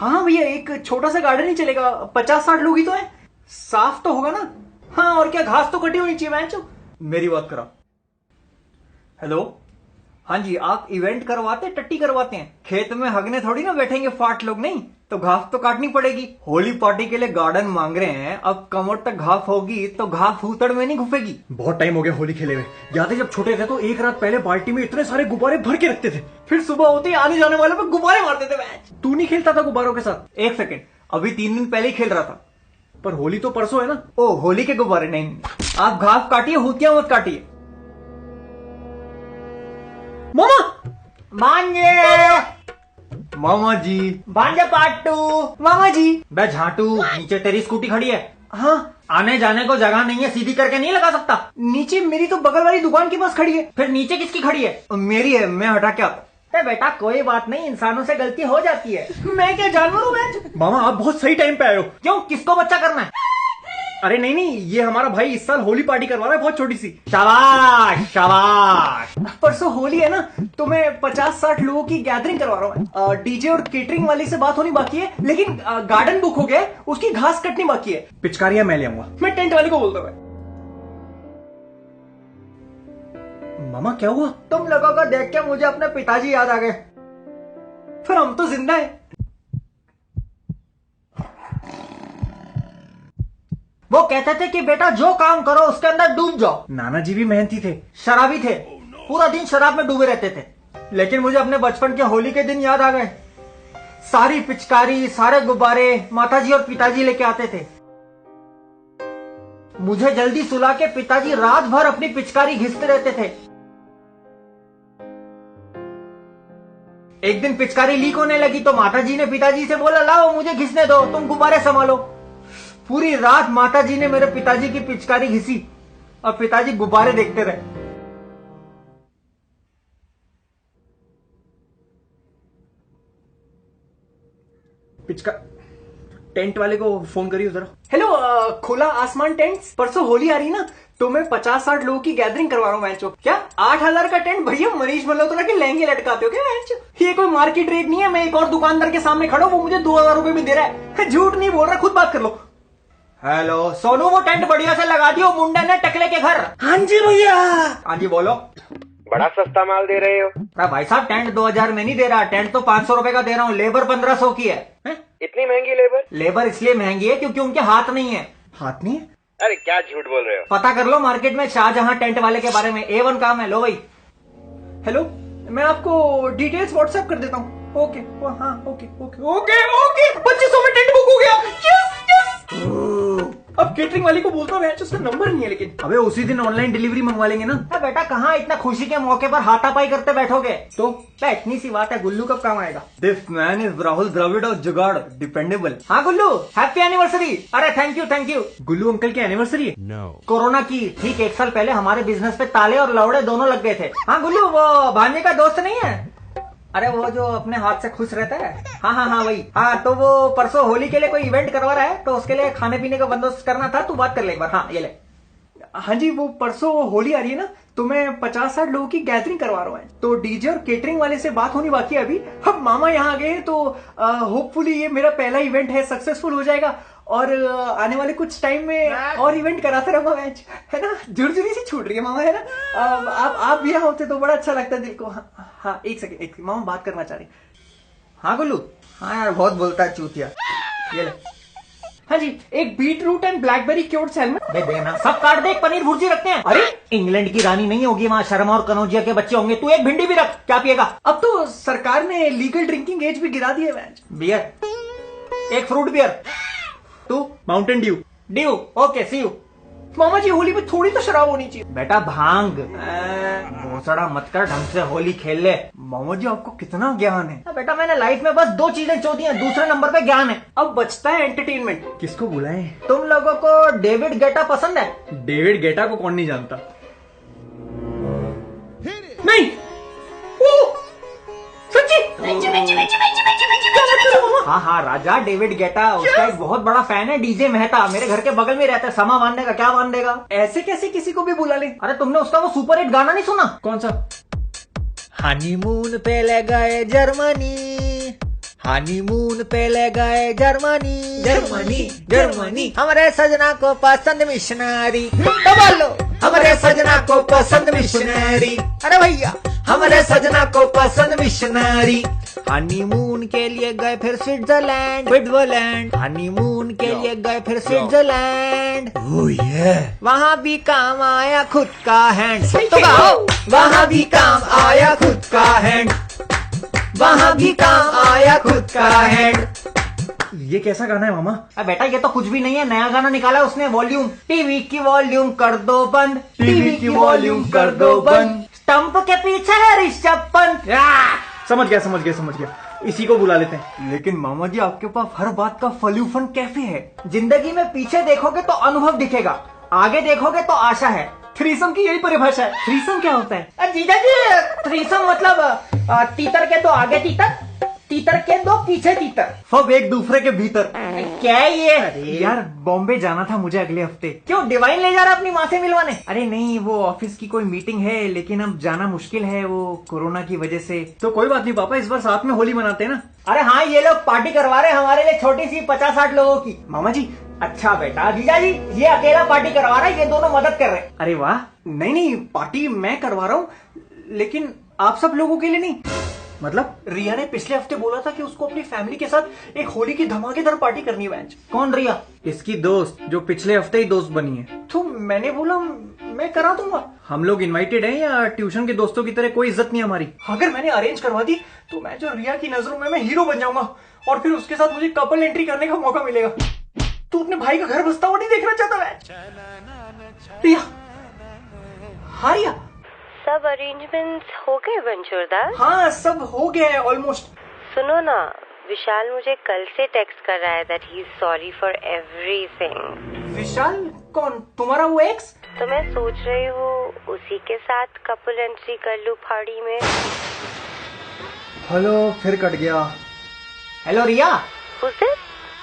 हाँ भैया, एक छोटा सा गार्डन ही चलेगा, 50-60 लोग ही तो हैं। साफ तो होगा ना? हाँ, और क्या, घास तो कटी होनी चाहिए मैच। मेरी बात करा। हेलो, हाँ जी, आप इवेंट करवाते टट्टी करवाते हैं? खेत में हगने थोड़ी ना बैठेंगे फाट लोग, नहीं तो घास तो काटनी पड़ेगी। होली पार्टी के लिए गार्डन मांग रहे हैं, अब कमर तक घास होगी तो घास उतड़ में नहीं घुसेगी। बहुत टाइम हो गया होली खेले हुए। याद है जब छोटे थे तो एक रात पहले बाल्टी में इतने सारे गुब्बारे भर के रखते थे, फिर सुबह होते ही आने जाने वाले पे गुब्बारे मारते थे। मैच तू नहीं खेलता था गुब्बारों के साथ? एक सेकेंड, अभी 3 दिन पहले ही खेल रहा था। पर होली तो परसों है ना। ओ, होली के गुब्बारे नहीं, आप घास काटिए, हुतिया मत काटिए। मामा मांगे, मामा जी भांजे पाटू, मामा जी मैं झाटू, नीचे तेरी स्कूटी खड़ी है। हाँ, आने जाने को जगह नहीं है, सीधी करके नहीं लगा सकता। नीचे मेरी तो बगल वाली दुकान के पास खड़ी है। फिर नीचे किसकी खड़ी है? मेरी है, मैं हटा के आता। बेटा कोई बात नहीं, इंसानों से गलती हो जाती है। मैं क्या जानवर हूँ? मामा आप बहुत सही टाइम पे आए हो। क्यों, किसको बच्चा करना है? अरे नहीं नहीं, ये हमारा भाई इस साल होली पार्टी करवा रहा है, बहुत छोटी सी। शाबाश शाबाश। परसों होली है ना, तो मैं 50-60 लोगों की गैदरिंग करवा रहा हूँ। डीजे और केटरिंग वाली से बात होनी बाकी है, लेकिन गार्डन बुक हो गया है, उसकी घास कटनी बाकी है। पिचकारियां मैं ले आऊंगा। मैं टेंट वाले को बोलता हूँ। मामा क्या हुआ? तुम लोगों को देख के मुझे अपने पिताजी याद आ गए। फिर हम तो जिंदा है। वो कहते थे कि बेटा जो काम करो उसके अंदर डूब जाओ। नाना जी भी मेहनती थे, शराबी थे, पूरा दिन शराब में डूबे रहते थे। लेकिन मुझे अपने बचपन के होली के दिन याद आ गए। सारी पिचकारी, सारे गुब्बारे माताजी और पिताजी लेके आते थे। मुझे जल्दी सुला के पिताजी रात भर अपनी पिचकारी घिसते रहते थे। एक दिन पिचकारी लीक होने लगी तो माताजी ने पिताजी से बोला, लाओ मुझे घिसने दो, तुम गुब्बारे संभालो। पूरी रात माताजी ने मेरे पिताजी की पिचकारी घिसी और पिताजी गुब्बारे देखते रहे। टेंट वाले को फोन करिए जरा। हेलो, खुला आसमान टेंट्स, परसों होली आ रही ना, तो मैं 50-60 लोगों की गैदरिंग करवा रहा हूँ। मैचो क्या 8,000 का टेंट? भैया मनीष मल्होत्रा के लहंगे लटकाते हो क्या? मैचो ये कोई मार्केट रेट नहीं है। मैं एक और दुकानदार के सामने खड़ा हूँ, वो मुझे 2,000 रुपए में दे रहा है। झूठ नहीं बोल रहा, खुद बात कर लो। हेलो सोनू, वो टेंट बढ़िया से लगा दियो, मुंडा ने टकले के घर। हाँ जी भैया। हाँ जी बोलो। बड़ा सस्ता माल दे रहे हो। भाई साहब टेंट 2,000 में नहीं दे रहा, टेंट तो 500 रुपए का दे रहा हूँ, लेबर 1,500 की है। इतनी महंगी लेबर? लेबर इसलिए महंगी है क्योंकि उनके हाथ नहीं है। हाथ नहीं है? अरे क्या झूठ बोल रहे हो। पता कर लो मार्केट में शाहजहां टेंट वाले के बारे में, A1 काम है। लो भाई। हेलो, मैं आपको डिटेल्स व्हाट्सएप कर देता हूँ। ओके, हाँ ओके ओके ओके ओके। 2500 में टेंट बुक हो गया। Yes yes. अब केटरिंग वाली को बोलता हूँ, उसका नंबर नहीं है। लेकिन अबे उसी दिन ऑनलाइन डिलीवरी मंगवा लेंगे ना। बेटा कहाँ इतना खुशी के मौके पर हाथापाई करते बैठोगे? तो इतनी सी बात है, गुल्लू कब काम आएगा? This man is Rahul Dravid और जुगाड़, डिपेंडेबल। हाँ गुल्लू, हैप्पी एनिवर्सरी। अरे thank you thank you. Gullu uncle की एनिवर्सरी है? No. कोरोना की ठीक 1 साल पहले हमारे बिजनेस पे ताले और लौड़े दोनों लग गए थे। हाँ गुल्लू, वो भांजे का दोस्त नहीं है? अरे वो जो अपने हाथ से खुश रहता है। हाँ हाँ हाँ वही। हाँ तो वो परसों होली के लिए कोई इवेंट करवा रहा है, तो उसके लिए खाने पीने का बंदोबस्त करना था, तू बात कर ले एक बार। हाँ ये ले। हाँ जी, वो परसों होली आ रही है ना, तो मैं 50-60 लोगों की गैदरिंग करवा रहा हूँ। तो डीजे और केटरिंग वाले से बात होनी बाकी है अभी। अब मामा यहाँ आ गए तो होपफुली ये मेरा पहला इवेंट है, सक्सेसफुल हो जाएगा और आने वाले कुछ टाइम में और इवेंट कराते रहूंगा। मैच है ना, झुरझुरी सी छूट रही है मामा, है ना। आप भी यहाँ होते तो बड़ा अच्छा लगता है दिल को। हाँ एक सेकेंड, मामा बात करना चाह रही। हाँ गुल्लू। हाँ यार बहुत बोलता है चूतिया। ये ले। हाँ जी, एक beetroot and blackberry cured salmon दे देना। सब काट दे, एक पनीर भुर्जी रखते हैं। अरे इंग्लैंड की रानी नहीं होगी वहाँ, शर्मा और कनौजिया के बच्चे होंगे। तू एक भिंडी भी रख। क्या पिएगा? अब तो सरकार ने लीगल ड्रिंकिंग एज भी गिरा दी है। मैच बियर, एक fruit beer. Two mountain dew. Dew okay, see you. मामा जी होली में थोड़ी तो शराब होनी चाहिए। बेटा भांग। भोसड़ा मत कर, ढंग से होली खेल ले। मामा जी आपको कितना ज्ञान है। बेटा मैंने लाइफ में बस 2 चीजें चोदी हैं, दूसरे नंबर पे ज्ञान है। अब बचता है एंटरटेनमेंट। किसको बुलाएं? तुम लोगों को डेविड गेटा पसंद है? डेविड गेटा को कौन नहीं जानता। नहीं हाँ हाँ राजा डेविड गेटा, उसका एक बहुत बड़ा फैन है डीजे मेहता, मेरे घर के बगल में रहता है। समा बांध देगा, क्या बांध देगा? ऐसे कैसे किसी को भी बुला ले? अरे तुमने उसका वो सुपर हिट गाना नहीं सुना? कौन सा? हनीमून पे ले गए जर्मनी, हनीमून पे ले गए जर्मनी जर्मनी, जर्मनी। हमारे सजना को पसंद मिशनरी। तो बोलो हमारे सजना को पसंद मिशनरी। अरे भैया हमारे सजना को पसंद मिशनरी। हनीमून के लिए गए फिर स्विट्जरलैंड। हनीमून के लिए गए फिर स्विट्जरलैंड। वहाँ भी काम आया खुद का हैंड। तो गाओ वहाँ भी काम आया खुद का हैंड। वहाँ भी काम आया खुद का हैंड। ये कैसा गाना है मामा? अरे बेटा ये तो कुछ भी नहीं है, नया गाना निकाला उसने। वॉल्यूम टीवी की वॉल्यूम कर दो बंद। टीवी की वॉल्यूम कर दो बंद। स्टंप के पीछे है ऋषभ पंत। समझ गया। इसी को बुला लेते हैं। लेकिन मामा जी आपके पास हर बात का सॉल्यूशन कैसे है? जिंदगी में पीछे देखोगे तो अनुभव दिखेगा, आगे देखोगे तो आशा है। थ्रीसम की यही परिभाषा है। थ्रीसम क्या होता है? जीजा जी थ्रीसम मतलब तीतर के दो आगे तीतर, तीतर के दो पीछे तीतर, सब एक दूसरे के भीतर। क्या है ये? यार बॉम्बे जाना था मुझे अगले हफ्ते। क्यों डिवाइन ले जा रहा अपनी माँ से मिलवाने? अरे नहीं, वो ऑफिस की कोई मीटिंग है, लेकिन अब जाना मुश्किल है वो कोरोना की वजह से। तो कोई बात नहीं पापा, इस बार साथ में होली मनाते हैं ना। अरे हाँ ये लोग पार्टी करवा रहे हैं हमारे लिए, छोटी सी 50-60 लोगों की। मामा जी। अच्छा बेटा जीजा जी ये अकेला पार्टी करवा रहा है, ये दोनों मदद कर रहे हैं। अरे वाह। नहीं पार्टी मैं करवा रहा हूँ, लेकिन आप सब लोगों के लिए नहीं। मतलब रिया ने पिछले हफ्ते बोला था कि उसको अपनी फैमिली के साथ एक होली की धमाकेदार पार्टी करनी है। बेंच कौन रिया? इसकी दोस्त, जो पिछले हफ्ते ही दोस्त बनी है। तो मैंने बोला मैं करा दूंगा। हम लोग इनवाइटेड हैं या ट्यूशन के दोस्तों की तरह कोई इज्जत नहीं हमारी। अगर मैंने अरेंज करवा दी तो मैं जो रिया की नजरों में मैं हीरो बन जाऊंगा और फिर उसके साथ मुझे कपल एंट्री करने का मौका मिलेगा। तू अपने भाई का घर बसता हुआ नहीं देखना चाहता? मैं रिया। हाँ रिया। सब अरेंजमेंट्स हो गए बंचूरदास? हाँ सब हो गया है ऑलमोस्ट। सुनो ना, विशाल मुझे कल से टेक्स्ट कर रहा है that he is sorry for everything. Vishal कौन? तुम्हारा वो एक्स? तो मैं सोच रही हूँ उसी के साथ कपल एंट्री कर लूँ पार्टी में। हेलो, फिर कट गया। Hello Riya. Who's this?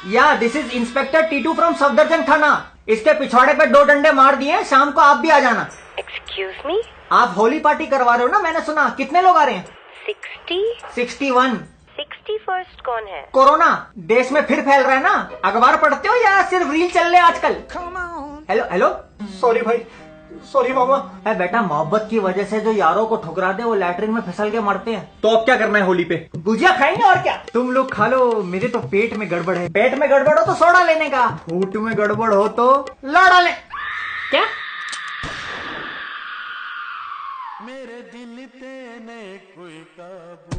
Yeah this is inspector Titu from Safdarjung थाना। इसके पिछवाड़े पे 2 डंडे मार दिए, शाम को आप भी आ जाना। Excuse me? आप होली पार्टी करवा रहे हो ना, मैंने सुना। कितने लोग आ रहे हैं? 60? 61। 61st कौन है? कोरोना देश में फिर फैल रहा है ना। अखबार पढ़ते हो या सिर्फ रील चल रहे आजकल? Hello hello. सॉरी भाई, सॉरी मामा। है बेटा, मोहब्बत की वजह से जो यारों को ठुकरा दे वो लैट्रिन में फिसल के मरते हैं। तो अब क्या करना है होली पे? गुजिया खाएंगे और क्या। तुम लोग खा लो, मेरे तो पेट में गड़बड़ है। पेट में गड़बड़ हो तो सोडा लेने का, फूट में गड़बड़ हो तो लौड़ा ले। क्या? मेरे दिल पे ने कोई काबू